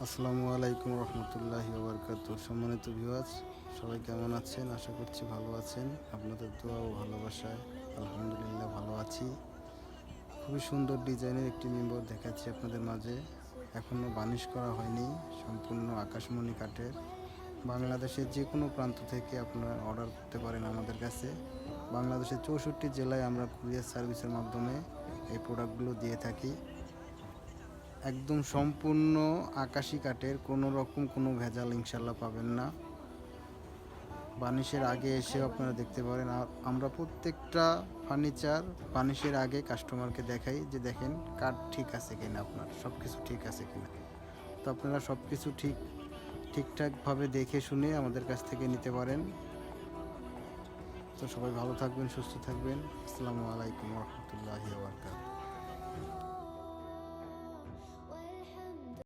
আসসালামু আলাইকুম রহমতুল্লাহি ওবরকাতুহ। সম্মানিত ভিউয়ার্স, সবাই কেমন আছেন? আশা করছি ভালো আছেন। আপনাদের দোয়া ও ভালোবাসায় আলহামদুলিল্লাহ ভালো আছি। খুবই সুন্দর ডিজাইনের একটি মিম্বর দেখাচ্ছি আপনাদের মাঝে। এখনও বার্নিশ করা হয়নি, সম্পূর্ণ আকাশমণি কাঠের। বাংলাদেশের যে কোনো প্রান্ত থেকে আপনারা অর্ডার করতে পারেন আমাদের কাছে। বাংলাদেশের 64 জেলায় আমরা কুরিয়ার সার্ভিসের মাধ্যমে এই প্রোডাক্টগুলো দিয়ে থাকি। একদম সম্পূর্ণ আকাশি কাঠের, কোনো রকম কোনো ভেজাল ইনশাল্লাহ পাবেন না। বার্নিশের আগে এসেও আপনারা দেখতে পারেন। আর আমরা প্রত্যেকটা ফার্নিচার বার্নিশের আগে কাস্টমারকে দেখাই যে দেখেন কাঠ ঠিক আছে কিনা, আপনার সব কিছু ঠিক আছে কিনা। তো আপনারা সব কিছু ঠিকঠাকভাবে দেখে শুনে আমাদের কাছ থেকে নিতে পারেন। তো সবাই ভালো থাকবেন, সুস্থ থাকবেন। আসসালামু আলাইকুম রহমতুল্লাহি ওয়া বারাকাতুহু।